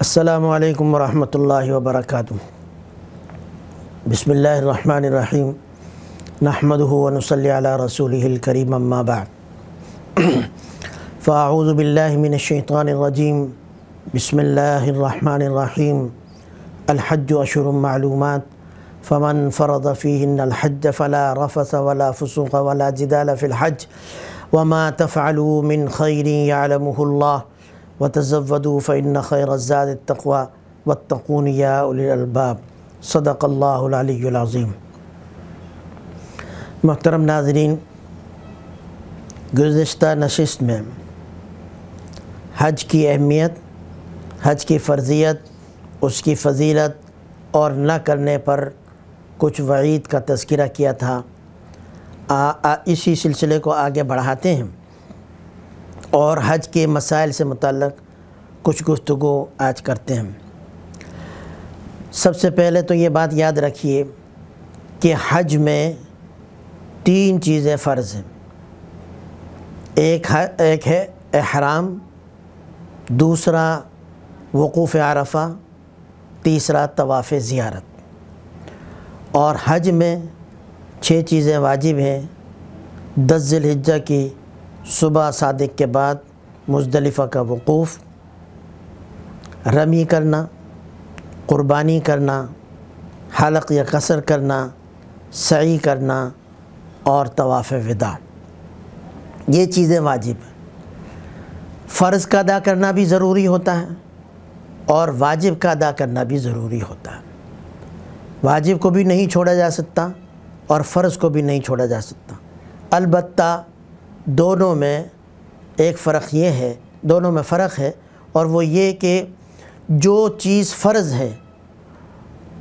السلام علیکم ورحمۃ اللہ وبرکاتہ۔ بسم اللہ الرحمن الرحیم، نحمدہ ونصلی علی رسولہ الکریم، اما بعد فاعوذ باللہ من الشیطان الرجیم، بسم اللہ الرحمن الرحیم۔ الحج اشہر معلومات، فمن فرض فیہن الحج فلا رفث ولا فسوق ولا جدال فی الحج وما تفعلوا من خیر یعلمہ اللہ وتزودوا فإن خیر الزاد التقوی واتقون یا اولی الالباب۔ صدق اللہ العلی العظیم۔ محترم ناظرین، گزشتہ نشست میں حج کی اہمیت، حج کی فرضیت، اس کی فضیلت اور نہ کرنے پر کچھ وعید کا تذکرہ کیا تھا۔ اسی سلسلے کو آگے بڑھاتے ہیں اور حج کے مسائل سے متعلق کچھ گفتگو آج کرتے ہیں۔ سب سے پہلے تو یہ بات یاد رکھیے کہ حج میں 3 چیزیں فرض ہیں۔ ایک ہے احرام، دوسرا وقوف عرفہ، تیسرا طواف زیارت۔ اور حج میں 6 چیزیں واجب ہیں۔ 10 ذی الحجہ کی صبح صادق کے بعد مزدلفہ کا وقوف، رمی کرنا، قربانی کرنا، حلق یا قصر کرنا، سعی کرنا اور طواف وداع۔ یہ چیزیں واجب ہیں۔ فرض کا ادا کرنا بھی ضروری ہوتا ہے اور واجب کا ادا کرنا بھی ضروری ہوتا ہے۔ واجب کو بھی نہیں چھوڑا جا سکتا اور فرض کو بھی نہیں چھوڑا جا سکتا۔ البتہ دونوں میں ایک فرق یہ ہے، دونوں میں فرق ہے، اور وہ یہ کہ جو چیز فرض ہے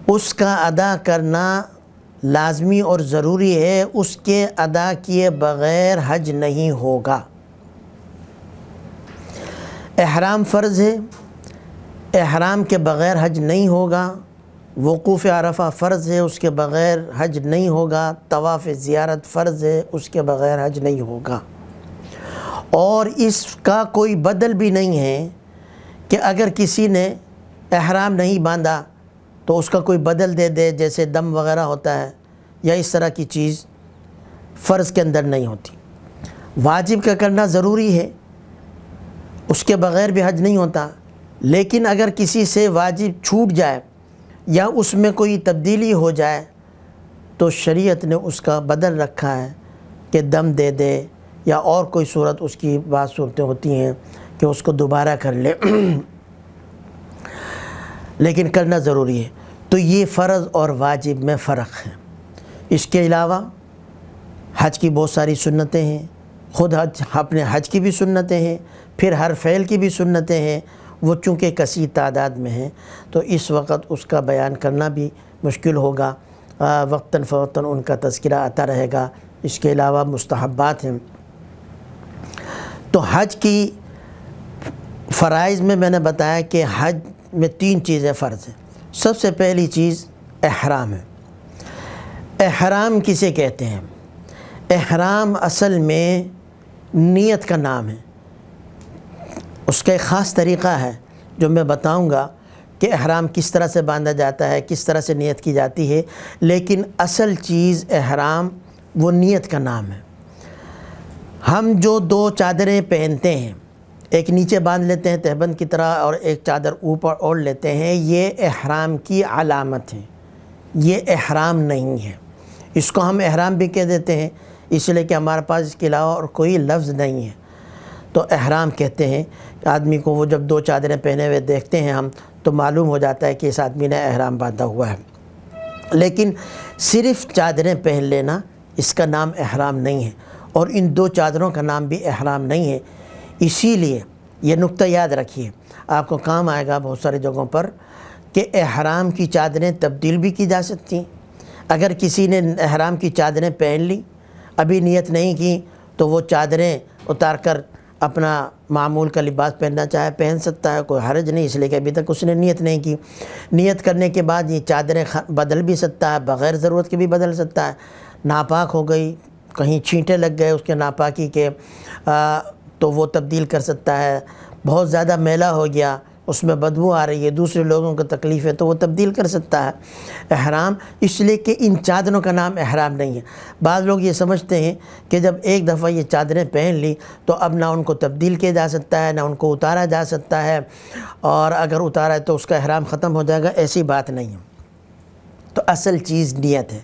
اس کا ادا کرنا لازمی اور ضروری ہے، اس کے ادا کیے بغیر حج نہیں ہوگا۔ احرام فرض ہے، احرام کے بغیر حج نہیں ہوگا۔ وقوف عرفہ فرض ہے، اس کے بغیر حج نہیں ہوگا۔ طواف زیارت فرض ہے، اس کے بغیر حج نہیں ہوگا۔ اور اس کا کوئی بدل بھی نہیں ہے کہ اگر کسی نے احرام نہیں باندھا تو اس کا کوئی بدل دے دے، جیسے دم وغیرہ ہوتا ہے یا اس طرح کی چیز فرض کے اندر نہیں ہوتی۔ واجب کا کرنا ضروری ہے، اس کے بغیر بھی حج نہیں ہوتا۔ لیکن اگر کسی سے واجب چھوٹ جائے یا اس میں کوئی تبدیلی ہو جائے تو شریعت نے اس کا بدل رکھا ہے کہ دم دے دے، یا اور کوئی صورت، اس کی بعض صورتیں ہوتی ہیں کہ اس کو دوبارہ کر لے، لیکن کرنا ضروری ہے۔ تو یہ فرض اور واجب میں فرق ہے۔ اس کے علاوہ حج کی بہت ساری سنتیں ہیں۔ خود اپنے حج کی بھی سنتیں ہیں، پھر ہر فعل کی بھی سنتیں ہیں۔ وہ چونکہ کثیر تعداد میں ہیں تو اس وقت اس کا بیان کرنا بھی مشکل ہوگا، وقتاً فوقتاً ان کا تذکرہ آتا رہے گا۔ اس کے علاوہ مستحبات ہیں۔ تو حج کی فرائض میں نے بتایا کہ حج میں 3 چیزیں فرض ہیں۔ سب سے پہلی چیز احرام ہے۔ احرام کسے کہتے ہیں؟ احرام اصل میں نیت کا نام ہے۔ اس کا ایک خاص طریقہ ہے جو میں بتاؤں گا کہ احرام کس طرح سے باندھا جاتا ہے، کس طرح سے نیت کی جاتی ہے، لیکن اصل چیز احرام وہ نیت کا نام ہے۔ ہم جو 2 چادریں پہنتے ہیں، ایک نیچے باندھ لیتے ہیں تہبند کی طرح اور ایک چادر اوپر اوڑھ لیتے ہیں، یہ احرام کی علامت ہے، یہ احرام نہیں ہے۔ اس کو ہم احرام بھی کہہ دیتے ہیں اس لیے کہ ہمارے پاس اس کے علاوہ اور کوئی لفظ نہیں ہے، تو احرام کہتے ہیں۔ آدمی کو وہ جب 2 چادریں پہنے ہوئے دیکھتے ہیں ہم تو معلوم ہو جاتا ہے کہ اس آدمی نے احرام باندھا ہوا ہے۔ لیکن صرف چادریں پہن لینا اس کا نام احرام نہیں ہے، اور ان 2 چادروں کا نام بھی احرام نہیں ہے۔ اسی لیے یہ نقطہ یاد رکھیے، آپ کو کام آئے گا بہت ساری جگہوں پر، کہ احرام کی چادریں تبدیل بھی کی جا سکتی ہیں۔ اگر کسی نے احرام کی چادریں پہن لی، ابھی نیت نہیں کی، تو وہ چادریں اتار کر اپنا معمول کا لباس پہننا چاہے پہن سکتا ہے، کوئی حرج نہیں، اس لیے کہ ابھی تک اس نے نیت نہیں کی۔ نیت کرنے کے بعد یہ چادریں بدل بھی سکتا ہے، بغیر ضرورت کے بھی بدل سکتا ہے۔ ناپاک ہو گئی، کہیں چھینٹے لگ گئے اس کے ناپاکی کے، تو وہ تبدیل کر سکتا ہے۔ بہت زیادہ میلا ہو گیا اس میں بدبو آ رہی ہے، دوسرے لوگوں کو تکلیف ہے، تو وہ تبدیل کر سکتا ہے احرام، اس لیے کہ ان چادروں کا نام احرام نہیں ہے۔ بعض لوگ یہ سمجھتے ہیں کہ جب ایک دفعہ یہ چادریں پہن لی تو اب نہ ان کو تبدیل کیا جا سکتا ہے، نہ ان کو اتارا جا سکتا ہے، اور اگر اتارا ہے تو اس کا احرام ختم ہو جائے گا۔ ایسی بات نہیں ہے۔ تو اصل چیز نیت ہے۔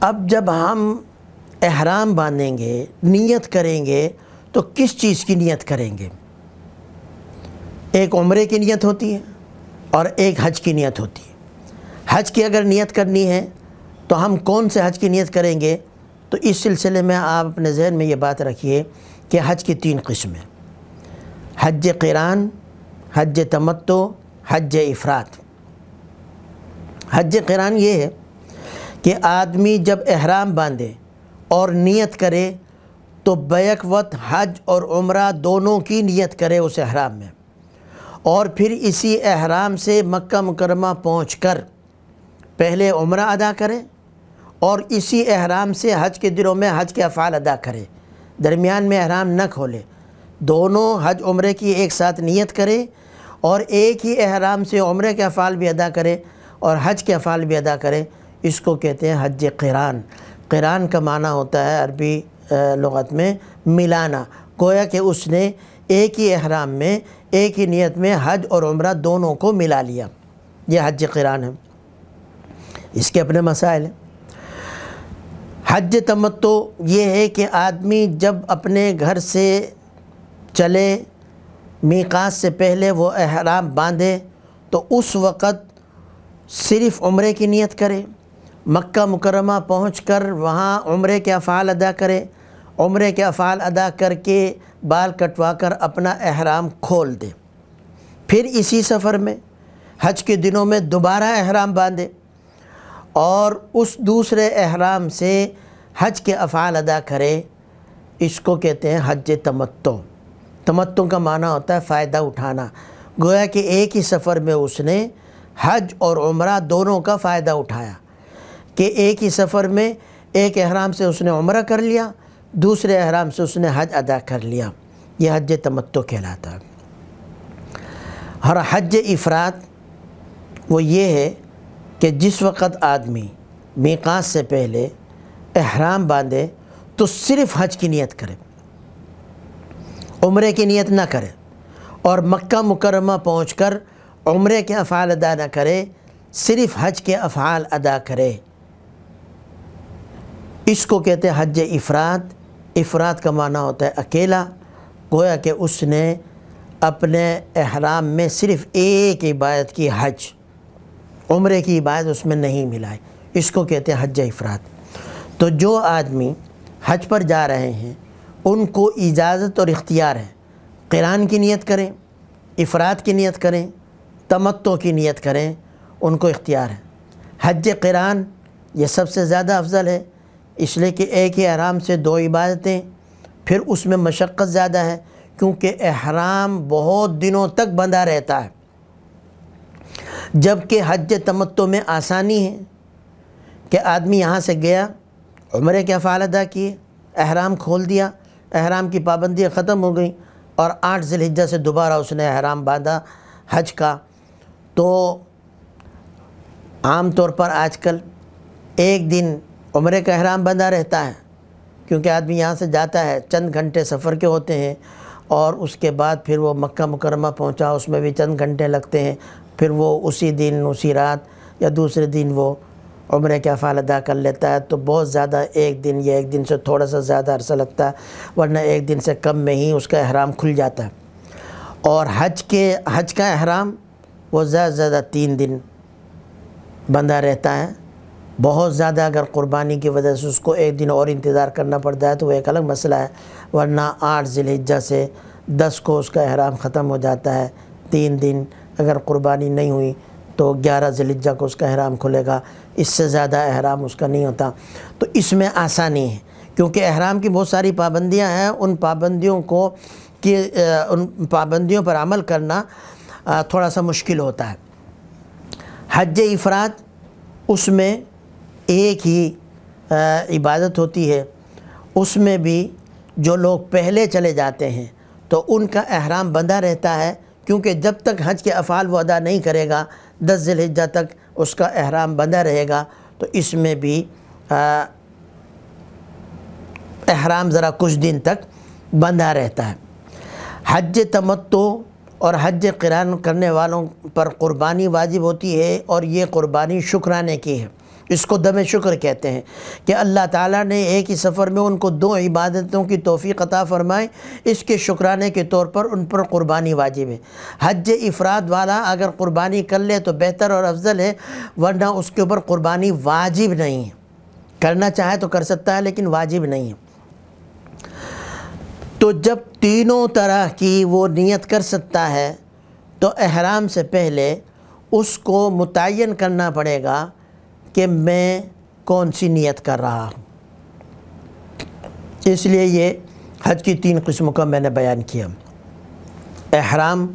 اب جب ہم احرام باندھیں گے، نیت کریں گے، تو کس چیز کی نیت کریں گے؟ ایک عمرے کی نیت ہوتی ہے اور ایک حج کی نیت ہوتی ہے۔ حج کی اگر نیت کرنی ہے تو ہم کون سے حج کی نیت کریں گے؟ تو اس سلسلے میں آپ اپنے ذہن میں یہ بات رکھیے کہ حج کی 3 قسمیں: حج قران، حج تمتع، حج افراد۔ حج قران یہ ہے کہ آدمی جب احرام باندھے اور نیت کرے تو بیک وقت حج اور عمرہ دونوں کی نیت کرے اس احرام میں، اور پھر اسی احرام سے مکہ مکرمہ پہنچ کر پہلے عمرہ ادا کرے اور اسی احرام سے حج کے دنوں میں حج کے افعال ادا کرے، درمیان میں احرام نہ کھولے، دونوں حج عمرے کی ایک ساتھ نیت کرے اور ایک ہی احرام سے عمرے کے افعال بھی ادا کرے اور حج کے افعال بھی ادا کرے۔ اس کو کہتے ہیں حج قران۔ قران کا معنی ہوتا ہے عربی لغت میں ملانا، گویا کہ اس نے ایک ہی احرام میں ایک ہی نیت میں حج اور عمرہ دونوں کو ملا لیا، یہ حج قران ہے۔ اس کے اپنے مسائل ہیں۔ حج تمتع یہ ہے کہ آدمی جب اپنے گھر سے چلے، میقات سے پہلے وہ احرام باندھے تو اس وقت صرف عمرے کی نیت کرے، مکہ مکرمہ پہنچ کر وہاں عمرے کے افعال ادا کرے، عمرے کے افعال ادا کر کے بال کٹوا کر اپنا احرام کھول دے، پھر اسی سفر میں حج کے دنوں میں دوبارہ احرام باندھے اور اس دوسرے احرام سے حج کے افعال ادا کرے۔ اس کو کہتے ہیں حج تمتع۔ تمتع کا معنی ہوتا ہے فائدہ اٹھانا، گویا کہ ایک ہی سفر میں اس نے حج اور عمرہ دونوں کا فائدہ اٹھایا، کہ ایک ہی سفر میں ایک احرام سے اس نے عمرہ کر لیا، دوسرے احرام سے اس نے حج ادا کر لیا، یہ حج تمتع کہلاتا ہے۔ اور حج افراد وہ یہ ہے کہ جس وقت آدمی میقات سے پہلے احرام باندھے تو صرف حج کی نیت کرے، عمرے کی نیت نہ کرے، اور مکہ مکرمہ پہنچ کر عمرے کے افعال ادا نہ کرے، صرف حج کے افعال ادا کرے۔ اس کو کہتے ہیں حج افراد۔ افراد کا معنی ہوتا ہے اکیلا، گویا کہ اس نے اپنے احرام میں صرف ایک عبادت کی، حج، عمرے کی عبادت اس میں نہیں ملائی، اس کو کہتے ہیں حج افراد۔ تو جو آدمی حج پر جا رہے ہیں ان کو اجازت اور اختیار ہے، قران کی نیت کریں، افراد کی نیت کریں، تمتع کی نیت کریں، ان کو اختیار ہے۔ حج قران یہ سب سے زیادہ افضل ہے، اس لیے کہ ایک ہی احرام سے 2 عبادتیں، پھر اس میں مشقت زیادہ ہے کیونکہ احرام بہت دنوں تک بندھا رہتا ہے، جبکہ حج تمتع میں آسانی ہے کہ آدمی یہاں سے گیا، عمرے کے افعال ادا کیے، احرام کھول دیا، احرام کی پابندیاں ختم ہو گئیں، اور 8 ذی الحجہ سے دوبارہ اس نے احرام باندھا حج کا۔ تو عام طور پر آج کل ایک دن عمرے کا احرام بندھا رہتا ہے، کیونکہ آدمی یہاں سے جاتا ہے، چند گھنٹے سفر کے ہوتے ہیں، اور اس کے بعد پھر وہ مکہ مکرمہ پہنچا، اس میں بھی چند گھنٹے لگتے ہیں، پھر وہ اسی دن اسی رات یا دوسرے دن وہ عمرے کے افعال ادا کر لیتا ہے، تو بہت زیادہ ایک دن یا ایک دن سے تھوڑا سا زیادہ عرصہ لگتا ہے، ورنہ ایک دن سے کم میں ہی اس کا احرام کھل جاتا ہے۔ اور حج کا احرام وہ زیادہ سے زیادہ 3 دن بندھا رہتا ہے۔ بہت زیادہ اگر قربانی کی وجہ سے اس کو ایک دن اور انتظار کرنا پڑتا ہے تو وہ ایک الگ مسئلہ ہے، ورنہ 8 ذی الحجہ سے 10 کو اس کا احرام ختم ہو جاتا ہے۔ 3 دن اگر قربانی نہیں ہوئی تو 11 ذی الحجہ کو اس کا احرام کھلے گا، اس سے زیادہ احرام اس کا نہیں ہوتا۔ تو اس میں آسانی ہے کیونکہ احرام کی بہت ساری پابندیاں ہیں، ان پابندیوں پر عمل کرنا تھوڑا سا مشکل ہوتا ہے۔ حج افراد اس میں ایک ہی عبادت ہوتی ہے، اس میں بھی جو لوگ پہلے چلے جاتے ہیں تو ان کا احرام بندھا رہتا ہے کیونکہ جب تک حج کے افعال وہ ادا نہیں کرے گا 10 ذی الحجہ تک اس کا احرام بندھا رہے گا، تو اس میں بھی احرام ذرا کچھ دن تک بندھا رہتا ہے۔ حج تمتع اور حج قران کرنے والوں پر قربانی واجب ہوتی ہے، اور یہ قربانی شکرانے کی ہے، اس کو دم شکر کہتے ہیں کہ اللہ تعالیٰ نے ایک ہی سفر میں ان کو 2 عبادتوں کی توفیق عطا فرمائے، اس کے شکرانے کے طور پر ان پر قربانی واجب ہے۔ حج افراد والا اگر قربانی کر لے تو بہتر اور افضل ہے، ورنہ اس کے اوپر قربانی واجب نہیں ہے، کرنا چاہے تو کر سکتا ہے لیکن واجب نہیں ہے۔ تو جب تینوں طرح کی وہ نیت کر سکتا ہے تو احرام سے پہلے اس کو متعین کرنا پڑے گا کہ میں کون سی نیت کر رہا ہوں۔ اس لیے یہ حج کی 3 قسموں کا میں نے بیان کیا۔ احرام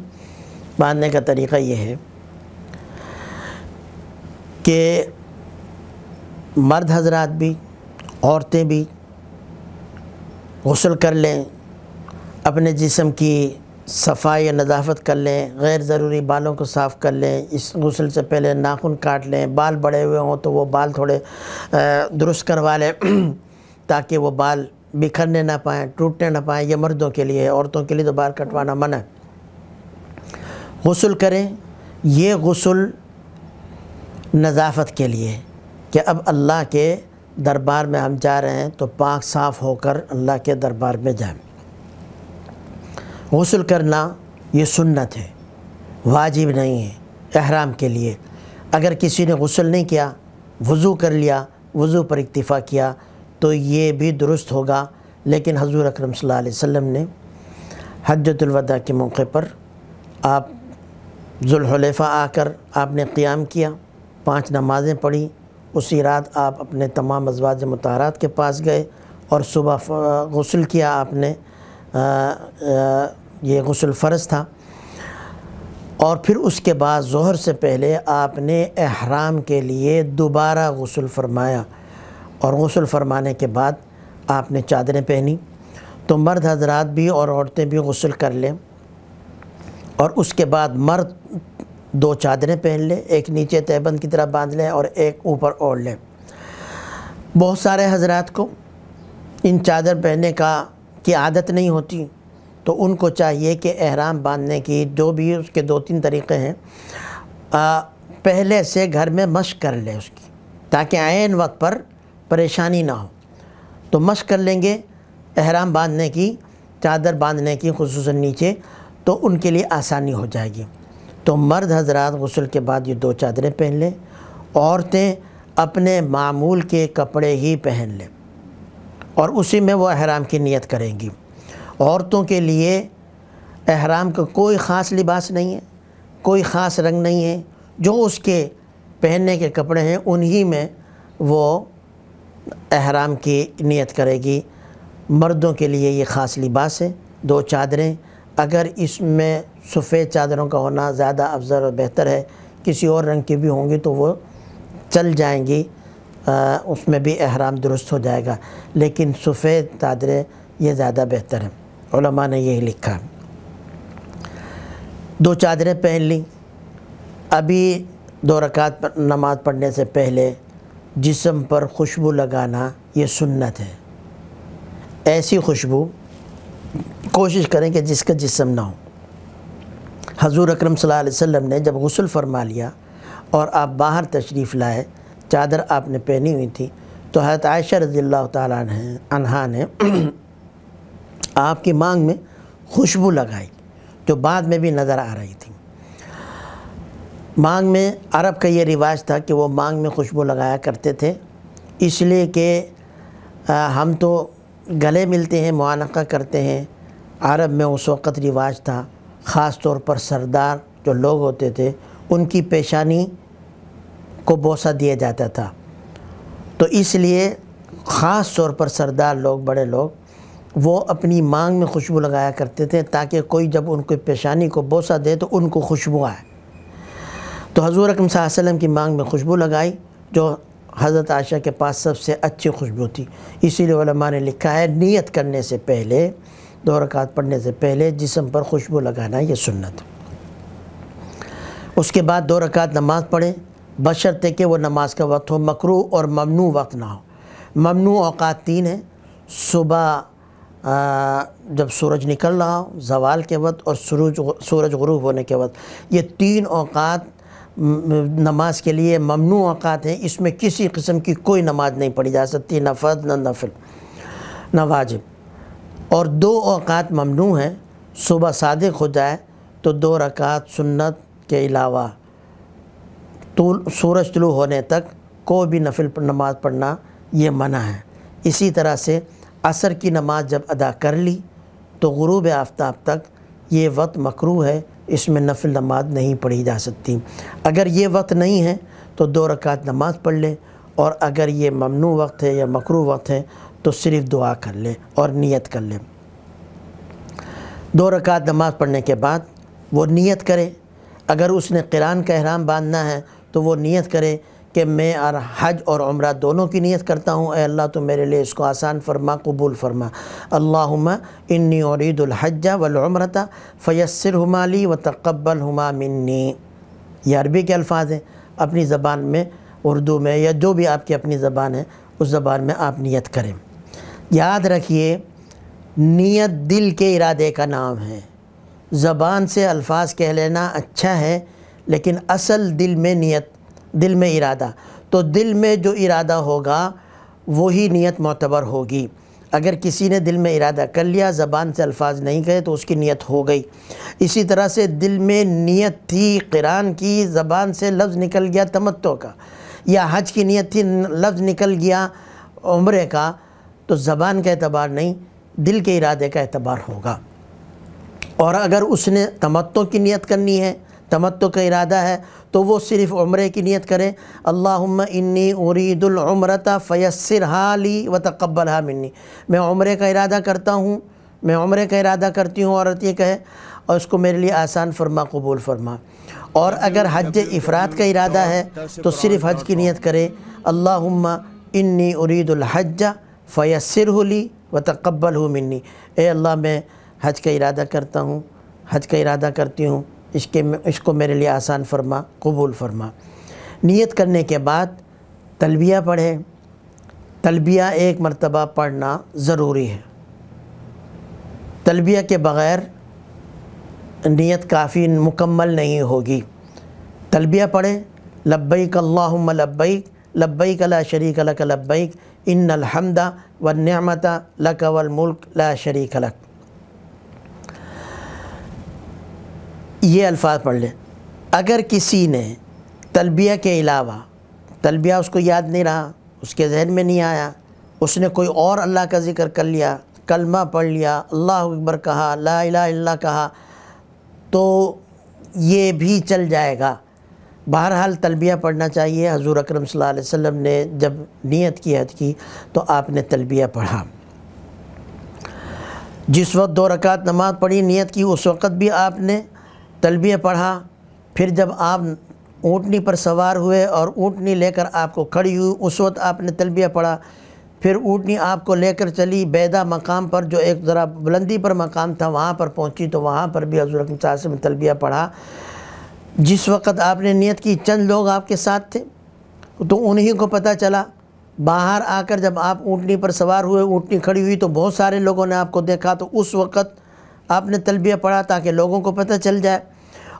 باندھنے کا طریقہ یہ ہے کہ مرد حضرات بھی عورتیں بھی غسل کر لیں، اپنے جسم کی صفائی یا نظافت کر لیں، غیر ضروری بالوں کو صاف کر لیں، اس غسل سے پہلے ناخن کاٹ لیں، بال بڑے ہوئے ہوں تو وہ بال تھوڑے درست کروا لیں تاکہ وہ بال بکھرنے نہ پائیں، ٹوٹنے نہ پائیں۔ یہ مردوں کے لیے ہے، عورتوں کے لیے تو بال کٹوانا منع ہے۔ غسل کریں، یہ غسل نظافت کے لیے کہ اب اللہ کے دربار میں ہم جا رہے ہیں تو پاک صاف ہو کر اللہ کے دربار میں جائیں۔ غسل کرنا یہ سنت ہے، واجب نہیں ہے احرام کے لیے۔ اگر کسی نے غسل نہیں کیا، وضو کر لیا، وضو پر اکتفا کیا تو یہ بھی درست ہوگا، لیکن حضور اکرم صلی اللہ علیہ وسلم نے حجۃ الوداع کے موقع پر آپ ذوالحلیفہ آ کر آپ نے قیام کیا، 5 نمازیں پڑھی، اسی رات آپ اپنے تمام ازواج مطہرات کے پاس گئے اور صبح غسل کیا آپ نے، یہ غسل فرض تھا، اور پھر اس کے بعد ظہر سے پہلے آپ نے احرام کے لیے دوبارہ غسل فرمایا، اور غسل فرمانے کے بعد آپ نے چادریں پہنی۔ تو مرد حضرات بھی اور عورتیں بھی غسل کر لیں، اور اس کے بعد مرد 2 چادریں پہن لیں، ایک نیچے تہبند کی طرح باندھ لیں اور ایک اوپر اوڑھ لیں۔ بہت سارے حضرات کو ان چادر پہننے کی عادت نہیں ہوتی، تو ان کو چاہیے کہ احرام باندھنے کی جو بھی اس کے 2-3 طریقے ہیں، پہلے سے گھر میں مشق کر لیں اس کی، تاکہ عین وقت پر پریشانی نہ ہو۔ تو مشق کر لیں گے احرام باندھنے کی، چادر باندھنے کی، خصوصاً نیچے، تو ان کے لیے آسانی ہو جائے گی۔ تو مرد حضرات غسل کے بعد یہ 2 چادریں پہن لیں، عورتیں اپنے معمول کے کپڑے ہی پہن لیں، اور اسی میں وہ احرام کی نیت کریں گی۔ عورتوں کے لیے احرام کا کوئی خاص لباس نہیں ہے، کوئی خاص رنگ نہیں ہے، جو اس کے پہننے کے کپڑے ہیں انہی میں وہ احرام کی نیت کرے گی۔ مردوں کے لیے یہ خاص لباس ہے، 2 چادریں، اگر اس میں سفید چادروں کا ہونا زیادہ افضل اور بہتر ہے، کسی اور رنگ کی بھی ہوں گی تو وہ چل جائیں گی، اس میں بھی احرام درست ہو جائے گا، لیکن سفید چادریں یہ زیادہ بہتر ہیں، علماء نے یہی لکھا۔ 2 چادریں پہن لیں، ابھی 2 رکعت نماز پڑھنے سے پہلے جسم پر خوشبو لگانا یہ سنت ہے۔ ایسی خوشبو کوشش کریں کہ جس کا جسم نہ ہو۔ حضور اکرم صلی اللہ علیہ وسلم نے جب غسل فرما لیا اور آپ باہر تشریف لائے، چادر آپ نے پہنی ہوئی تھی، تو حضرت عائشہ رضی اللہ تعالیٰ عنہا نے آپ کی مانگ میں خوشبو لگائی، جو بعد میں بھی نظر آ رہی تھی۔ مانگ میں عرب کا یہ رواج تھا کہ وہ مانگ میں خوشبو لگایا کرتے تھے، اس لیے کہ ہم تو گلے ملتے ہیں، معانقہ کرتے ہیں، عرب میں اس وقت رواج تھا، خاص طور پر سردار جو لوگ ہوتے تھے ان کی پیشانی کو بوسہ دیا جاتا تھا، تو اس لیے خاص طور پر سردار لوگ، بڑے لوگ، وہ اپنی مانگ میں خوشبو لگایا کرتے تھے تاکہ کوئی جب ان کو پیشانی کو بوسہ دے تو ان کو خوشبو آئے۔ تو حضور اکرم صلی اللہ علیہ وسلم کی مانگ میں خوشبو لگائی، جو حضرت عائشہ کے پاس سب سے اچھی خوشبو تھی۔ اسی لیے علماء نے لکھا ہے نیت کرنے سے پہلے، 2 رکعت پڑھنے سے پہلے جسم پر خوشبو لگانا یہ سنت ہے۔ اس کے بعد 2 رکعت نماز پڑھیں، بشرطے کہ وہ نماز کا وقت ہو، مکروہ اور ممنوع وقت نہ ہو۔ ممنوع اوقات 3 ہیں، صبح جب سورج نکل رہا ہو، زوال کے وقت، اور سورج غروب ہونے کے وقت۔ یہ 3 اوقات نماز کے لیے ممنوع اوقات ہیں، اس میں کسی قسم کی کوئی نماز نہیں پڑھی جا سکتی، نہ فرض نہ نفل نہ واجب۔ اور 2 اوقات ممنوع ہیں، صبح صادق ہو جائے تو 2 رکعت سنت کے علاوہ سورج طلوع ہونے تک کوئی بھی نفل نماز پڑھنا یہ منع ہے۔ اسی طرح سے عصر کی نماز جب ادا کر لی تو غروب آفتاب تک یہ وقت مکروہ ہے، اس میں نفل نماز نہیں پڑھی جا سکتی۔ اگر یہ وقت نہیں ہے تو 2 رکعت نماز پڑھ لیں، اور اگر یہ ممنوع وقت ہے یا مکروہ وقت ہے تو صرف دعا کر لیں اور نیت کر لیں۔ 2 رکعت نماز پڑھنے کے بعد وہ نیت کرے، اگر اس نے قران کا احرام باندھنا ہے تو وہ نیت کرے کہ میں حج اور عمرہ دونوں کی نیت کرتا ہوں، اے اللہ تو میرے لیے اس کو آسان فرما، قبول فرما۔ اللہم انی ارید الحج والعمرۃ فیسرہما لی وتقبلہما منی۔ یہ عربی کے الفاظ ہیں، اپنی زبان میں، اردو میں یا جو بھی آپ کی اپنی زبان ہے اس زبان میں آپ نیت کریں۔ یاد رکھیے، نیت دل کے ارادے کا نام ہے۔ زبان سے الفاظ کہہ لینا اچھا ہے، لیکن اصل دل میں نیت، دل میں ارادہ، تو دل میں جو ارادہ ہوگا وہی نیت معتبر ہوگی۔ اگر کسی نے دل میں ارادہ کر لیا، زبان سے الفاظ نہیں کہے تو اس کی نیت ہو گئی۔ اسی طرح سے دل میں نیت تھی قران کی، زبان سے لفظ نکل گیا تمتع کا، یا حج کی نیت تھی، لفظ نکل گیا عمرے کا، تو زبان کا اعتبار نہیں، دل کے ارادے کا اعتبار ہوگا۔ اور اگر اس نے تمتع کی نیت کرنی ہے، تمتع کا ارادہ ہے، تو وہ صرف عمرے کی نیت کرے۔ اللہم انی ارید العمرۃ فیسرہا لی وتقبلہا منی۔ میں عمرے کا ارادہ کرتا ہوں، میں عمرے کا ارادہ کرتی ہوں، عورت یہ کہے، اور اس کو میرے لیے آسان فرما، قبول فرما۔ اور اگر حج افراد کا ارادہ ہے تو صرف حج کی نیت کرے۔ اللہم انی ارید الحج فیسرہ لی وتقبلہ منی۔ اے اللہ میں حج کا ارادہ کرتا ہوں، حج کا ارادہ کرتی ہوں، اس کو میرے لیے آسان فرما، قبول فرما۔ نیت کرنے کے بعد تلبیہ پڑھے۔ تلبیہ 1 مرتبہ پڑھنا ضروری ہے۔ تلبیہ کے بغیر نیت کافی مکمل نہیں ہوگی۔ تلبیہ پڑھیں، لبیک اللہم لبیک، لبیک لا شریک لک لبیک، ان الحمد والنعمت لک والملک لا شریک لک۔ یہ الفاظ پڑھ لیں۔ اگر کسی نے تلبیہ کے علاوہ، تلبیہ اس کو یاد نہیں رہا، اس کے ذہن میں نہیں آیا، اس نے کوئی اور اللہ کا ذکر کر لیا، کلمہ پڑھ لیا، اللہ اکبر کہا، لا الہ الا اللہ کہا، تو یہ بھی چل جائے گا۔ بہرحال تلبیہ پڑھنا چاہیے۔ حضور اکرم صلی اللہ علیہ وسلم نے جب نیت کی حج کی تو آپ نے تلبیہ پڑھا۔ جس وقت 2 رکعت نماز پڑھی، نیت کی، اس وقت بھی آپ نے تلبیہ پڑھا۔ پھر جب آپ اونٹنی پر سوار ہوئے اور اونٹنی لے کر آپ کو کھڑی ہوئی، اس وقت آپ نے تلبیہ پڑھا۔ پھر اونٹنی آپ کو لے کر چلی بیدہ مقام پر، جو ایک ذرا بلندی پر مقام تھا، وہاں پر پہنچی تو وہاں پر بھی حضور اکرم صلی اللہ علیہ وسلم نے تلبیہ پڑھا۔ جس وقت آپ نے نیت کی، چند لوگ آپ کے ساتھ تھے تو انہی کو پتہ چلا۔ باہر آ کر جب آپ اونٹنی پر سوار ہوئے، اونٹنی کھڑی ہوئی تو بہت سارے لوگوں نے آپ کو دیکھا، تو اس وقت آپ نے تلبیہ پڑھا تاکہ لوگوں کو پتہ چل جائے۔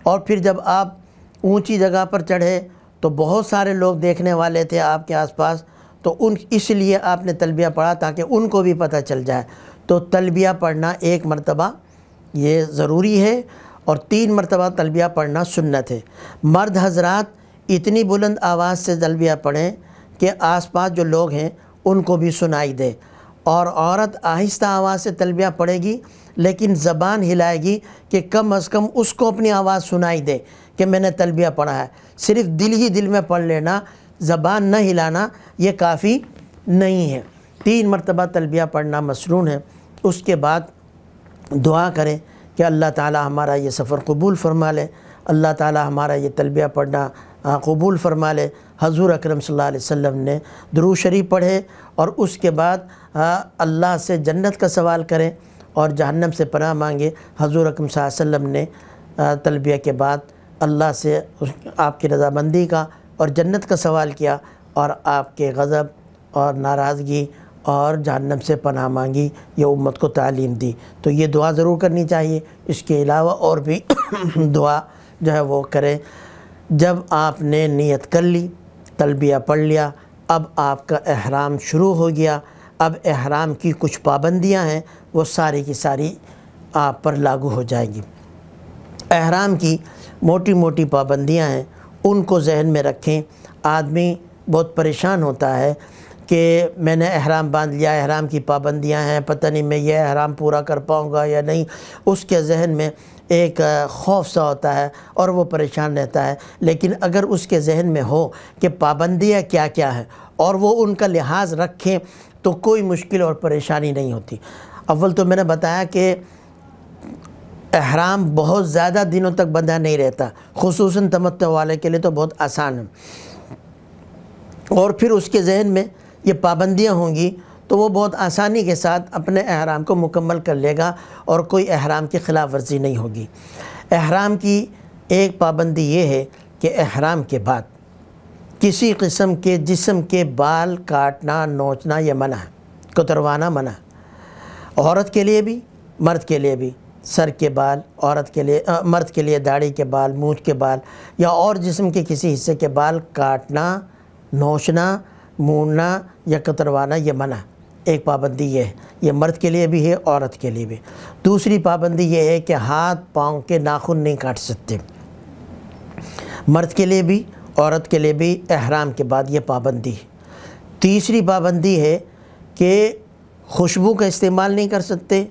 اور پھر جب آپ اونچی جگہ پر چڑھے تو بہت سارے لوگ دیکھنے والے تھے آپ کے آس پاس، تو اس لیے آپ نے تلبیہ پڑھا تاکہ ان کو بھی پتہ چل جائے۔ تو تلبیہ پڑھنا 1 مرتبہ یہ ضروری ہے، اور 3 مرتبہ تلبیہ پڑھنا سنت ہے۔ مرد حضرات اتنی بلند آواز سے تلبیہ پڑھیں کہ آس پاس جو لوگ ہیں ان کو بھی سنائی دے، اور عورت آہستہ آواز سے تلبیہ پڑھے گی، لیکن زبان ہلائے گی کہ کم از کم اس کو اپنی آواز سنائی دے کہ میں نے تلبیہ پڑھا ہے۔ صرف دل ہی دل میں پڑھ لینا، زبان نہ ہلانا، یہ کافی نہیں ہے۔ 3 مرتبہ تلبیہ پڑھنا مسنون ہے۔ اس کے بعد دعا کریں کہ اللہ تعالی ہمارا یہ سفر قبول فرما لے، اللہ تعالی ہمارا یہ تلبیہ پڑھنا قبول فرما لے۔ حضور اکرم صلی اللہ علیہ وسلم نے درود شریف پڑھے، اور اس کے بعد اللہ سے جنت کا سوال کریں اور جہنم سے پناہ مانگے۔ حضور اکرم صلی اللہ علیہ وسلم نے تلبیہ کے بعد اللہ سے آپ کی رضامندی کا اور جنت کا سوال کیا، اور آپ کے غضب اور ناراضگی اور جہنم سے پناہ مانگی، یہ امت کو تعلیم دی۔ تو یہ دعا ضرور کرنی چاہیے۔ اس کے علاوہ اور بھی دعا جو ہے وہ کریں۔ جب آپ نے نیت کر لی، تلبیہ پڑھ لیا، اب آپ کا احرام شروع ہو گیا، اب احرام کی کچھ پابندیاں ہیں، وہ ساری کی ساری آپ پر لاگو ہو جائیں گی۔ احرام کی موٹی موٹی پابندیاں ہیں، ان کو ذہن میں رکھیں۔ آدمی بہت پریشان ہوتا ہے کہ میں نے احرام باندھ لیا، احرام کی پابندیاں ہیں، پتہ نہیں میں یہ احرام پورا کر پاؤں گا یا نہیں۔ اس کے ذہن میں ایک خوف سا ہوتا ہے اور وہ پریشان رہتا ہے۔ لیکن اگر اس کے ذہن میں ہو کہ پابندیاں کیا کیا ہیں اور وہ ان کا لحاظ رکھیں تو کوئی مشکل اور پریشانی نہیں ہوتی۔ اول تو میں نے بتایا کہ احرام بہت زیادہ دنوں تک بندھا نہیں رہتا، خصوصاً تمتع والے کے لیے تو بہت آسان ہے۔ اور پھر اس کے ذہن میں یہ پابندیاں ہوں گی تو وہ بہت آسانی کے ساتھ اپنے احرام کو مکمل کر لے گا اور کوئی احرام کی خلاف ورزی نہیں ہوگی۔ احرام کی ایک پابندی یہ ہے کہ احرام کے بعد کسی قسم کے جسم کے بال کاٹنا، نوچنا یہ منع ہے، کتروانا منع ہے، عورت کے لیے بھی مرد کے لیے بھی۔ سر کے بال عورت کے لیے، مرد کے لیے داڑھی کے بال، مونچھ کے بال یا اور جسم کے کسی حصے کے بال کاٹنا، نوچنا، موننا یا کتروانا یہ منع ہے۔ ایک پابندی یہ ہے، یہ مرد کے لیے بھی ہے، عورت کے لیے بھی۔ دوسری پابندی یہ ہے کہ ہاتھ پاؤں کے ناخن نہیں کاٹ سکتے، مرد کے لیے بھی عورت کے لیے بھی احرام کے بعد یہ پابندی ہے۔ تیسری پابندی ہے کہ خوشبو کا استعمال نہیں کر سکتے،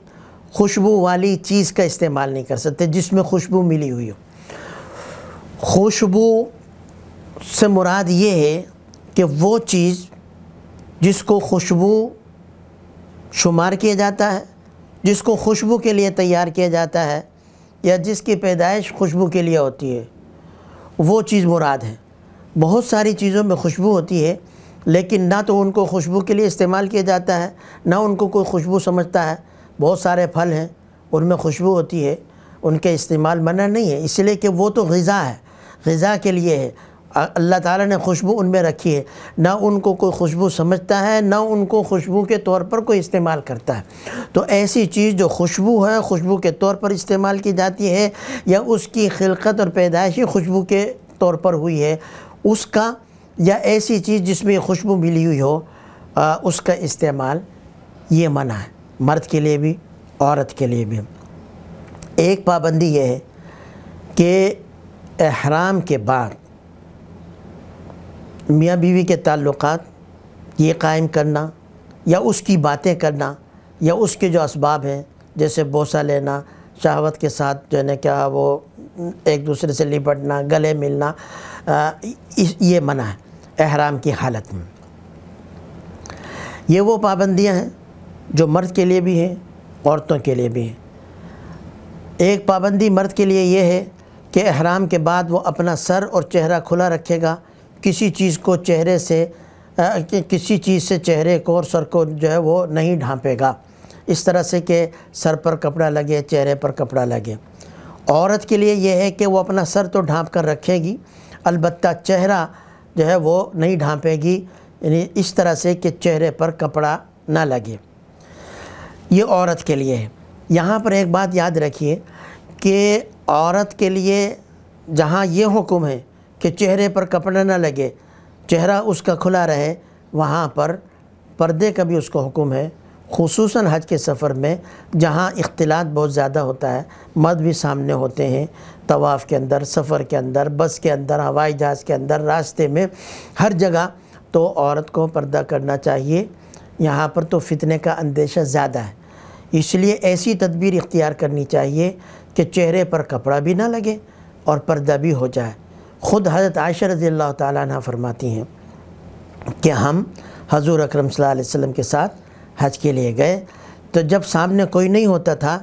خوشبو والی چیز کا استعمال نہیں کر سکتے جس میں خوشبو ملی ہوئی ہو۔ خوشبو سے مراد یہ ہے کہ وہ چیز جس کو خوشبو شمار کیا جاتا ہے، جس کو خوشبو کے لیے تیار کیا جاتا ہے یا جس کی پیدائش خوشبو کے لیے ہوتی ہے، وہ چیز مراد ہے۔ بہت ساری چیزوں میں خوشبو ہوتی ہے لیکن نہ تو ان کو خوشبو کے لیے استعمال کیا جاتا ہے، نہ ان کو کوئی خوشبو سمجھتا ہے۔ بہت سارے پھل ہیں ان میں خوشبو ہوتی ہے، ان کے استعمال منع نہیں ہے، اس لیے کہ وہ تو غذا ہے، غذا کے لیے ہے۔ اللہ تعالیٰ نے خوشبو ان میں رکھی ہے، نہ ان کو کوئی خوشبو سمجھتا ہے، نہ ان کو خوشبو کے طور پر کوئی استعمال کرتا ہے۔ تو ایسی چیز جو خوشبو ہے، خوشبو کے طور پر استعمال کی جاتی ہے یا اس کی خلقت اور پیدائشی خوشبو کے طور پر ہوئی ہے، اس کا یا ایسی چیز جس میں خوشبو ملی ہوئی ہو اس کا استعمال یہ منع ہے، مرد کے لیے بھی عورت کے لیے بھی۔ ایک پابندی یہ ہے کہ احرام کے بعد میاں بیوی کے تعلقات یہ قائم کرنا یا اس کی باتیں کرنا یا اس کے جو اسباب ہیں جیسے بوسہ لینا، شہوت کے ساتھ جو ہے نا کیا وہ ایک دوسرے سے لپٹنا، گلے ملنا، یہ منع ہے احرام کی حالت میں۔ یہ وہ پابندیاں ہیں جو مرد کے لیے بھی ہیں، عورتوں کے لیے بھی ہیں۔ ایک پابندی مرد کے لیے یہ ہے کہ احرام کے بعد وہ اپنا سر اور چہرہ کھلا رکھے گا، کسی چیز کو چہرے سے کسی چیز سے چہرے کو اور سر کو جو ہے وہ نہیں ڈھانپے گا، اس طرح سے کہ سر پر کپڑا لگے، چہرے پر کپڑا لگے۔ عورت کے لیے یہ ہے کہ وہ اپنا سر تو ڈھانپ کر رکھے گی، البتہ چہرہ جو ہے وہ نہیں ڈھانپے گی، یعنی اس طرح سے کہ چہرے پر کپڑا نہ لگے۔ یہ عورت کے لیے ہے۔ یہاں پر ایک بات یاد رکھیے کہ عورت کے لیے جہاں یہ حکم ہے کہ چہرے پر کپڑا نہ لگے، چہرہ اس کا کھلا رہے، وہاں پر پردے کا بھی اس کو حکم ہے، خصوصاً حج کے سفر میں جہاں اختلاط بہت زیادہ ہوتا ہے، مرد بھی سامنے ہوتے ہیں، طواف کے اندر، سفر کے اندر، بس کے اندر، ہوائی جہاز کے اندر، راستے میں، ہر جگہ تو عورت کو پردہ کرنا چاہیے۔ یہاں پر تو فتنے کا اندیشہ زیادہ ہے، اس لیے ایسی تدبیر اختیار کرنی چاہیے کہ چہرے پر کپڑا بھی نہ لگے اور پردہ بھی ہو جائے۔ خود حضرت عائشہ رضی اللہ تعالیٰ عنہ فرماتی ہیں کہ ہم حضور اکرم صلی اللہ علیہ وسلم کے ساتھ حج کے لیے گئے تو جب سامنے کوئی نہیں ہوتا تھا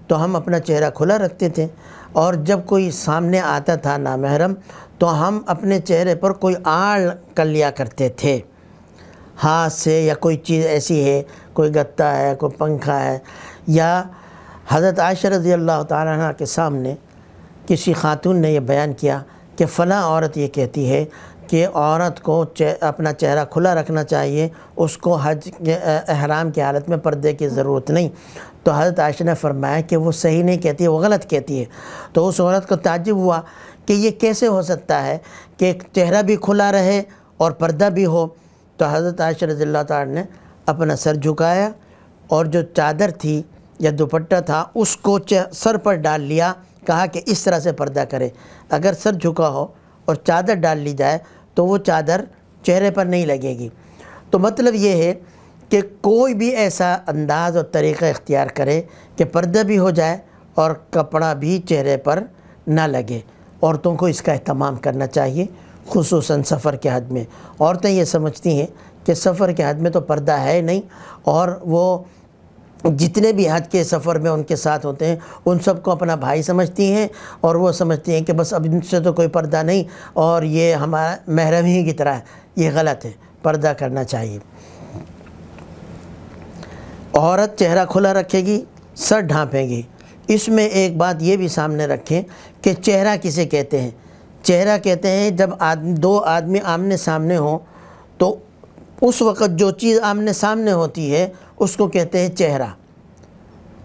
تو ہم اپنا چہرہ کھلا رکھتے تھے، اور جب کوئی سامنے آتا تھا نامحرم تو ہم اپنے چہرے پر کوئی آڑ کر لیا کرتے تھے، ہاتھ سے یا کوئی چیز ایسی ہے، کوئی گتا ہے، کوئی پنکھا ہے، یا حضرت عائشہ رضی اللہ تعالیٰ عنہ کے سامنے کسی خاتون نے یہ بیان کیا کہ فلاں عورت یہ کہتی ہے کہ عورت کو اپنا چہرہ کھلا رکھنا چاہیے، اس کو حج کے احرام کی حالت میں پردے کی ضرورت نہیں۔ تو حضرت عائشہ نے فرمایا کہ وہ صحیح نہیں کہتی ہے، وہ غلط کہتی ہے۔ تو اس عورت کو تعجب ہوا کہ یہ کیسے ہو سکتا ہے کہ چہرہ بھی کھلا رہے اور پردہ بھی ہو۔ تو حضرت عائشہ رضی اللہ تعالیٰ نے اپنا سر جھکایا اور جو چادر تھی یا دوپٹہ تھا اس کو سر پر ڈال لیا، کہا کہ اس طرح سے پردہ کرے۔ اگر سر جھکا ہو اور چادر ڈال لی جائے تو وہ چادر چہرے پر نہیں لگے گی۔ تو مطلب یہ ہے کہ کوئی بھی ایسا انداز اور طریقہ اختیار کرے کہ پردہ بھی ہو جائے اور کپڑا بھی چہرے پر نہ لگے۔ عورتوں کو اس کا اہتمام کرنا چاہیے، خصوصاً سفر کے حد میں۔ عورتیں یہ سمجھتی ہیں کہ سفر کے حد میں تو پردہ ہے نہیں، اور وہ جتنے بھی حج کے سفر میں ان کے ساتھ ہوتے ہیں ان سب کو اپنا بھائی سمجھتی ہیں، اور وہ سمجھتی ہیں کہ بس اب ان سے تو کوئی پردہ نہیں اور یہ ہمارا محرم ہی کی طرح ہے۔ یہ غلط ہے، پردہ کرنا چاہیے۔ عورت چہرہ کھلا رکھے گی، سر ڈھانپے گی۔ اس میں ایک بات یہ بھی سامنے رکھیں کہ چہرہ کسے کہتے ہیں؟ چہرہ کہتے ہیں جب دو آدمی آمنے سامنے ہوں تو اس وقت جو چیز آمنے سامنے ہوتی ہے اس کو کہتے ہیں چہرہ۔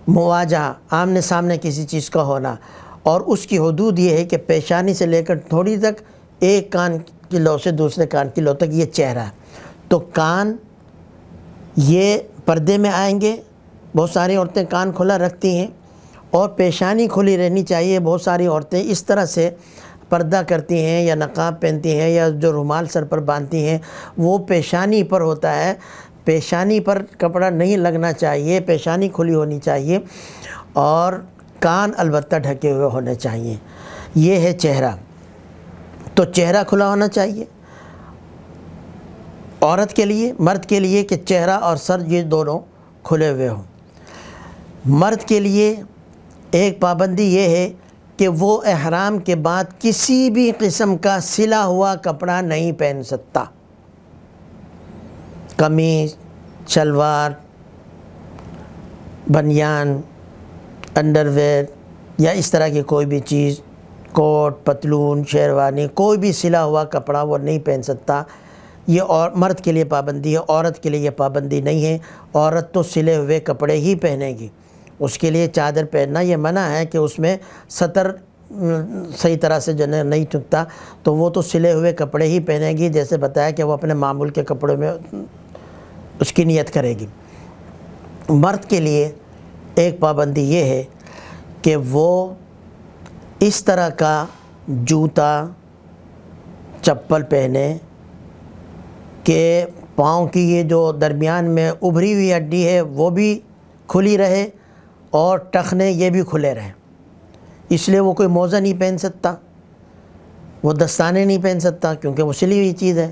مواجہہ، آمنے سامنے کسی چیز کا ہونا، اور اس کی حدود یہ ہے کہ پیشانی سے لے کر تھوڑی تک، ایک کان کی لو سے دوسرے کان کی لو تک، یہ چہرہ ہے۔ تو کان یہ پردے میں آئیں گے، بہت ساری عورتیں کان کھلا رکھتی ہیں، اور پیشانی کھلی رہنی چاہیے۔ بہت ساری عورتیں اس طرح سے پردہ کرتی ہیں یا نقاب پہنتی ہیں یا جو رومال سر پر باندھتی ہیں وہ پیشانی پر ہوتا ہے۔ پیشانی پر کپڑا نہیں لگنا چاہیے، پیشانی کھلی ہونی چاہیے، اور کان البتہ ڈھکے ہوئے ہونے چاہیے۔ یہ ہے چہرہ۔ تو چہرہ کھلا ہونا چاہیے عورت کے لیے، مرد کے لیے کہ چہرہ اور سر یہ دونوں کھلے ہوئے ہوں۔ مرد کے لیے ایک پابندی یہ ہے کہ وہ احرام کے بعد کسی بھی قسم کا سلا ہوا کپڑا نہیں پہن سکتا۔ قمیص، شلوار، بنیان، انڈرویئر یا اس طرح کی کوئی بھی چیز، کوٹ، پتلون، شیروانی، کوئی بھی سلا ہوا کپڑا وہ نہیں پہن سکتا۔ یہ مرد کے لیے پابندی ہے، عورت کے لیے یہ پابندی نہیں ہے۔ عورت تو سلے ہوئے کپڑے ہی پہنے گی۔ اس کے لیے چادر پہننا یہ منع ہے کہ اس میں سطر صحیح طرح سے جو نہیں چکتا، تو وہ تو سلے ہوئے کپڑے ہی پہنے گی، جیسے بتایا کہ وہ اپنے معمول کے کپڑوں میں اس کی نیت کرے گی۔ مرد کے لیے ایک پابندی یہ ہے کہ وہ اس طرح کا جوتا، چپل پہنے کہ پاؤں کی یہ جو درمیان میں ابھری ہوئی ہڈی ہے وہ بھی کھلی رہے اور ٹخنے یہ بھی کھلے رہیں۔ اس لیے وہ کوئی موزہ نہیں پہن سکتا، وہ دستانے نہیں پہن سکتا کیونکہ وہ سلی ہوئی چیز ہے،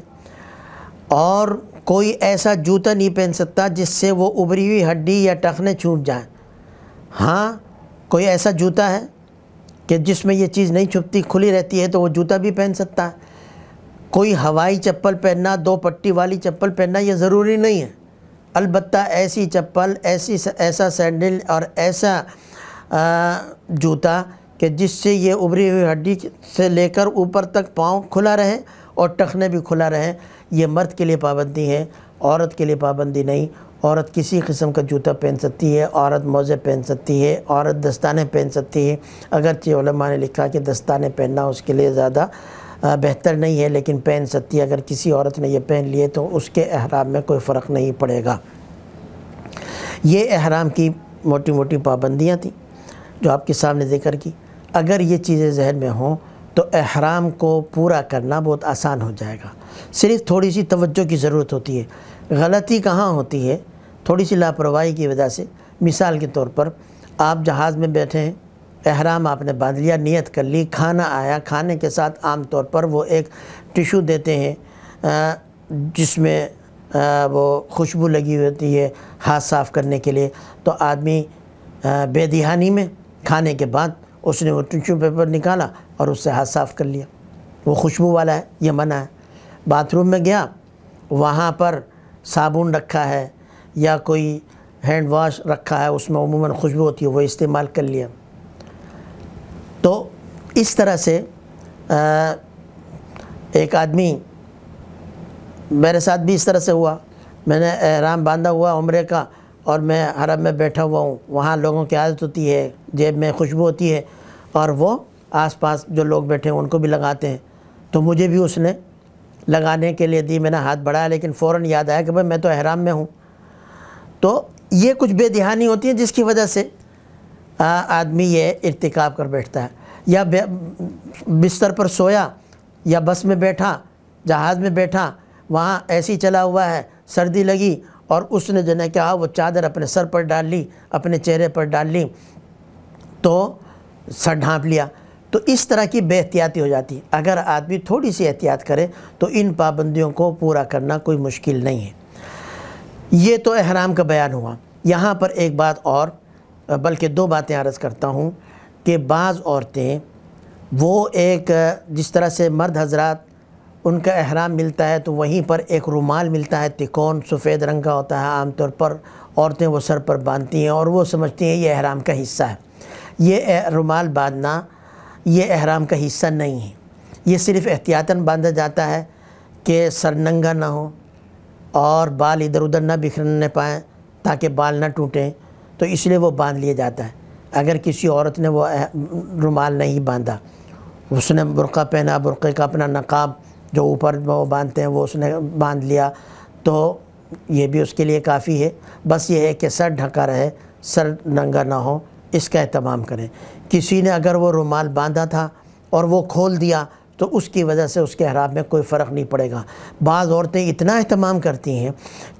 اور کوئی ایسا جوتا نہیں پہن سکتا جس سے وہ ابھری ہوئی ہڈی یا ٹخنے چھوٹ جائیں۔ ہاں کوئی ایسا جوتا ہے کہ جس میں یہ چیز نہیں چھپتی، کھلی رہتی ہے، تو وہ جوتا بھی پہن سکتا ہے۔ کوئی ہوائی چپل پہننا، دو پٹی والی چپل پہننا یہ ضروری نہیں ہے، البتہ ایسی چپل، ایسا سینڈل اور ایسا جوتا کہ جس سے یہ ابھری ہوئی ہڈی سے لے کر اوپر تک پاؤں کھلا رہے اور ٹخنے بھی کھلا رہے، یہ مرد کے لیے پابندی ہے، عورت کے لیے پابندی نہیں۔ عورت کسی قسم کا جوتا پہن سکتی ہے، عورت موزے پہن سکتی ہے، عورت دستانے پہن سکتی ہے، اگرچہ علماء نے لکھا کہ دستانے پہننا اس کے لیے زیادہ بہتر نہیں ہے، لیکن پہن سکتی ہے۔ اگر کسی عورت نے یہ پہن لیے تو اس کے احرام میں کوئی فرق نہیں پڑے گا۔ یہ احرام کی موٹی موٹی پابندیاں تھیں جو آپ کے سامنے ذکر کی۔ اگر یہ چیزیں ذہن میں ہوں تو احرام کو پورا کرنا بہت آسان ہو جائے گا۔ صرف تھوڑی سی توجہ کی ضرورت ہوتی ہے۔ غلطی کہاں ہوتی ہے؟ تھوڑی سی لاپرواہی کی وجہ سے۔ مثال کے طور پر آپ جہاز میں بیٹھے ہیں، احرام آپ نے باندھ لیا، نیت کر لی، کھانا آیا، کھانے کے ساتھ عام طور پر وہ ایک ٹیشو دیتے ہیں جس میں وہ خوشبو لگی ہوتی ہے ہاتھ صاف کرنے کے لیے، تو آدمی بے دھیانی میں کھانے کے بعد اس نے وہ ٹیشو پیپر نکالا اور اس سے ہاتھ صاف کر لیا، وہ خوشبو والا ہے، یہ منع ہے۔ باتھ روم میں گیا، وہاں پر صابن رکھا ہے یا کوئی ہینڈ واش رکھا ہے، اس میں عموماً خوشبو ہوتی ہے، وہ استعمال کر لیا۔ تو اس طرح سے ایک آدمی میرے ساتھ بھی اس طرح سے ہوا، میں نے احرام باندھا ہوا عمرے کا اور میں حرم میں بیٹھا ہوا ہوں، وہاں لوگوں کی عادت ہوتی ہے، جیب میں خوشبو ہوتی ہے اور وہ آس پاس جو لوگ بیٹھے ہیں ان کو بھی لگاتے ہیں، تو مجھے بھی اس نے لگانے کے لیے دی، میں نے ہاتھ بڑھایا لیکن فوراً یاد آیا کہ بھائی میں تو احرام میں ہوں۔ تو یہ کچھ بے دھیانی ہوتی ہے جس کی وجہ سے آدمی یہ ارتکاب کر بیٹھتا ہے، یا بستر پر سویا یا بس میں بیٹھا، جہاز میں بیٹھا، وہاں ایسی چلا ہوا ہے، سردی لگی اور اس نے جو ہے کیا وہ چادر اپنے سر پر ڈال لی، اپنے چہرے پر ڈال لی، تو سر ڈھانپ لیا، تو اس طرح کی بے احتیاطی ہو جاتی ہے۔ اگر آدمی تھوڑی سی احتیاط کرے تو ان پابندیوں کو پورا کرنا کوئی مشکل نہیں ہے۔ یہ تو احرام کا بیان ہوا۔ یہاں پر ایک بات اور، بلکہ دو باتیں عرض کرتا ہوں کہ بعض عورتیں وہ ایک جس طرح سے مرد حضرات ان کا احرام ملتا ہے تو وہیں پر ایک رومال ملتا ہے، تکون سفید رنگ کا ہوتا ہے، عام طور پر عورتیں وہ سر پر باندھتی ہیں اور وہ سمجھتی ہیں یہ احرام کا حصہ ہے۔ یہ رومال باندھنا یہ احرام کا حصہ نہیں ہے، یہ صرف احتیاطاً باندھا جاتا ہے کہ سر ننگا نہ ہو اور بال ادھر ادھر نہ بکھرنے پائیں تاکہ بال نہ ٹوٹیں، تو اس لیے وہ باندھ لیا جاتا ہے۔ اگر کسی عورت نے وہ رومال نہیں باندھا، اس نے برقع پہنا، برقعے کا اپنا نقاب جو اوپر وہ باندھتے ہیں وہ اس نے باندھ لیا، تو یہ بھی اس کے لیے کافی ہے۔ بس یہ ہے کہ سر ڈھکا رہے، سر ننگا نہ ہو، اس کا اہتمام کریں۔ کسی نے اگر وہ رومال باندھا تھا اور وہ کھول دیا تو اس کی وجہ سے اس کے احرام میں کوئی فرق نہیں پڑے گا۔ بعض عورتیں اتنا اہتمام کرتی ہیں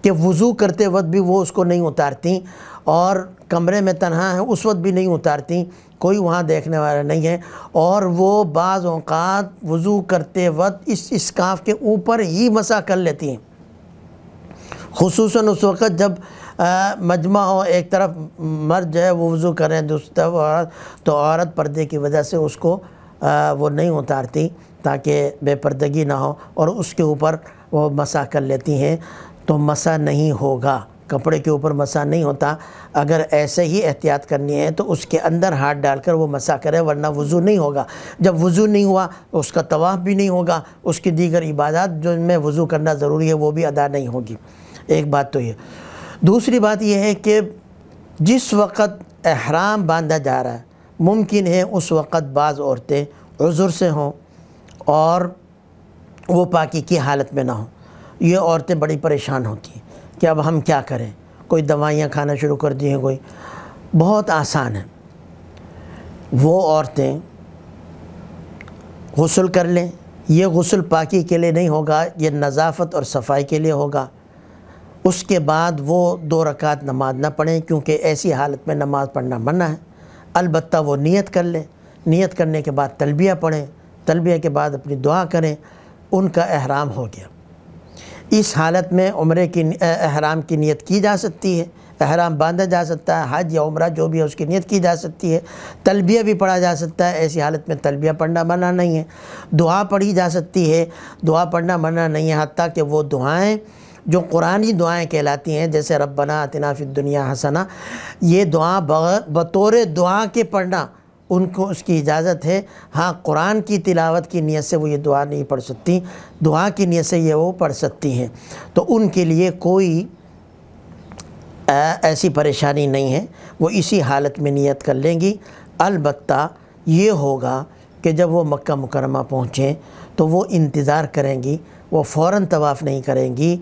کہ وضو کرتے وقت بھی وہ اس کو نہیں اتارتی اور کمرے میں تنہا ہیں اس وقت بھی نہیں اتارتی، کوئی وہاں دیکھنے والا نہیں ہے، اور وہ بعض اوقات وضو کرتے وقت اس اسکارف کے اوپر ہی مسح کر لیتی ہیں، خصوصاً اس وقت جب مجمع ہو، ایک طرف مرد جو ہے وہ وضو کریں دوسری طرف عورت، تو عورت پردے کی وجہ سے اس کو وہ نہیں اتارتی تاکہ بے پردگی نہ ہو اور اس کے اوپر وہ مسح کر لیتی ہیں، تو مسح نہیں ہوگا، کپڑے کے اوپر مسح نہیں ہوتا۔ اگر ایسے ہی احتیاط کرنی ہے تو اس کے اندر ہاتھ ڈال کر وہ مسح کرے، ورنہ وضو نہیں ہوگا۔ جب وضو نہیں ہوا اس کا طواف بھی نہیں ہوگا، اس کی دیگر عبادات جو میں وضو کرنا ضروری ہے وہ بھی ادا نہیں ہوگی۔ ایک بات تو یہ۔ دوسری بات یہ ہے کہ جس وقت احرام باندھا جا رہا ہے ممکن ہے اس وقت بعض عورتیں عذر سے ہوں اور وہ پاکی کی حالت میں نہ ہوں۔ یہ عورتیں بڑی پریشان ہوتی ہیں کہ اب ہم کیا کریں، کوئی دوائیاں کھانا شروع کر دی ہیں، کوئی بہت آسان ہے، وہ عورتیں غسل کر لیں۔ یہ غسل پاکی کے لیے نہیں ہوگا، یہ نظافت اور صفائی کے لیے ہوگا۔ اس کے بعد وہ 2 رکعت نماز نہ پڑھیں کیونکہ ایسی حالت میں نماز پڑھنا منع ہے، البتہ وہ نیت کر لیں، نیت کرنے کے بعد تلبیہ پڑھیں، تلبیہ کے بعد اپنی دعا کریں، ان کا احرام ہو گیا۔ اس حالت میں عمرے کی احرام کی نیت کی جا سکتی ہے، احرام باندھا جا سکتا ہے، حج یا عمرہ جو بھی ہے اس کی نیت کی جا سکتی ہے، تلبیہ بھی پڑھا جا سکتا ہے، ایسی حالت میں تلبیہ پڑھنا منع نہیں ہے، دعا پڑھی جا سکتی ہے، دعا پڑھنا منع نہیں ہے، حتیٰ کہ وہ دعائیں جو قرآنی دعائیں کہلاتی ہیں جیسے ربنا آتنا فی الدنیا حسنہ، یہ دعا بطور دعا کے پڑھنا ان کو اس کی اجازت ہے۔ ہاں قرآن کی تلاوت کی نیت سے وہ یہ دعا نہیں پڑھ سکتی، دعا کی نیت سے یہ وہ پڑھ سکتی ہیں، تو ان کے لیے کوئی ایسی پریشانی نہیں ہے، وہ اسی حالت میں نیت کر لیں گی۔ البتہ یہ ہوگا کہ جب وہ مکہ مکرمہ پہنچیں تو وہ انتظار کریں گی، وہ فوراً طواف نہیں کریں گی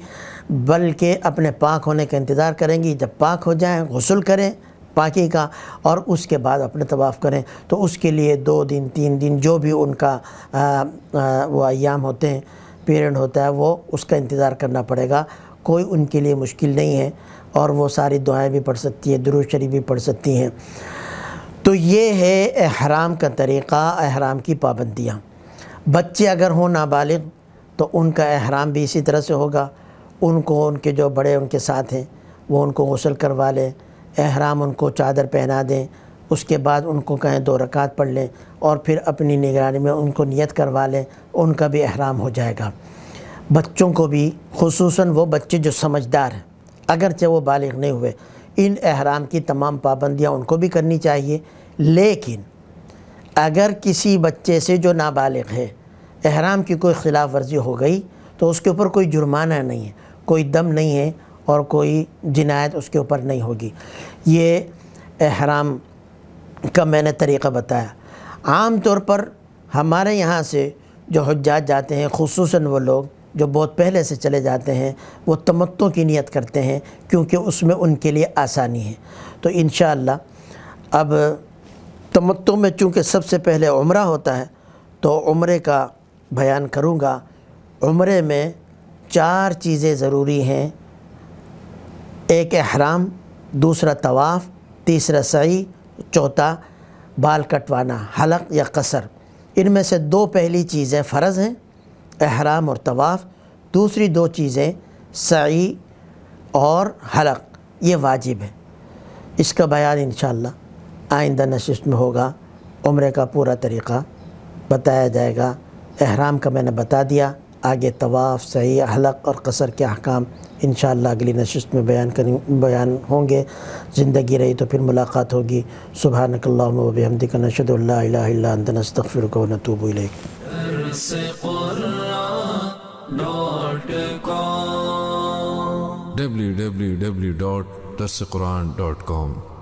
بلکہ اپنے پاک ہونے کا انتظار کریں گی۔ جب پاک ہو جائیں غسل کریں پاکی کا اور اس کے بعد اپنے طواف کریں، تو اس کے لیے 2 دن 3 دن جو بھی ان کا وہ ایام ہوتے ہیں، پیریڈ ہوتا ہے، وہ اس کا انتظار کرنا پڑے گا۔ کوئی ان کے لیے مشکل نہیں ہے اور وہ ساری دعائیں بھی پڑھ سکتی ہیں، درود شریف بھی پڑھ سکتی ہیں۔ تو یہ ہے احرام کا طریقہ، احرام کی پابندیاں۔ بچے اگر ہوں نابالغ تو ان کا احرام بھی اسی طرح سے ہوگا، ان کو ان کے جو بڑے ان کے ساتھ ہیں وہ ان کو غسل کروا لیں، احرام ان کو چادر پہنا دیں، اس کے بعد ان کو کہیں 2 رکعت پڑھ لیں اور پھر اپنی نگرانی میں ان کو نیت کروا لیں، ان کا بھی احرام ہو جائے گا۔ بچوں کو بھی، خصوصاً وہ بچے جو سمجھدار ہیں اگرچہ وہ بالغ نہیں ہوئے، ان احرام کی تمام پابندیاں ان کو بھی کرنی چاہیے، لیکن اگر کسی بچے سے جو نابالغ ہے احرام کی کوئی خلاف ورزی ہو گئی تو اس کے اوپر کوئی جرمانہ نہیں ہے، کوئی دم نہیں ہے اور کوئی جنایت اس کے اوپر نہیں ہوگی۔ یہ احرام کا میں نے طریقہ بتایا۔ عام طور پر ہمارے یہاں سے جو حجاج جاتے ہیں، خصوصاً وہ لوگ جو بہت پہلے سے چلے جاتے ہیں، وہ تمتع کی نیت کرتے ہیں کیونکہ اس میں ان کے لیے آسانی ہے۔ تو انشاءاللہ اب تمتع میں چونکہ سب سے پہلے عمرہ ہوتا ہے تو عمرے کا بیان کروں گا۔ عمرے میں 4 چیزیں ضروری ہیں، ایک احرام، دوسرا طواف، تیسرا سعی، چوتھا بال کٹوانا، حلق یا قصر۔ ان میں سے 2 پہلی چیزیں فرض ہیں، احرام اور طواف، دوسری 2 چیزیں سعی اور حلق یہ واجب ہے۔ اس کا بیان انشاءاللہ آئندہ نشست میں ہوگا۔ عمرے کا پورا طریقہ بتایا جائے گا۔ احرام کا میں نے بتا دیا، آگے طواف، سعی، حلق اور قصر کے احکام انشاءاللہ اگلی نشست میں بیان ہوں گے۔ زندگی رہی تو پھر ملاقات ہوگی۔ سبحانک اللہم و بحمدک، نشہد ان لا الہ الا انت، نستغفرک و نتوب الیک۔ www.darsequran.com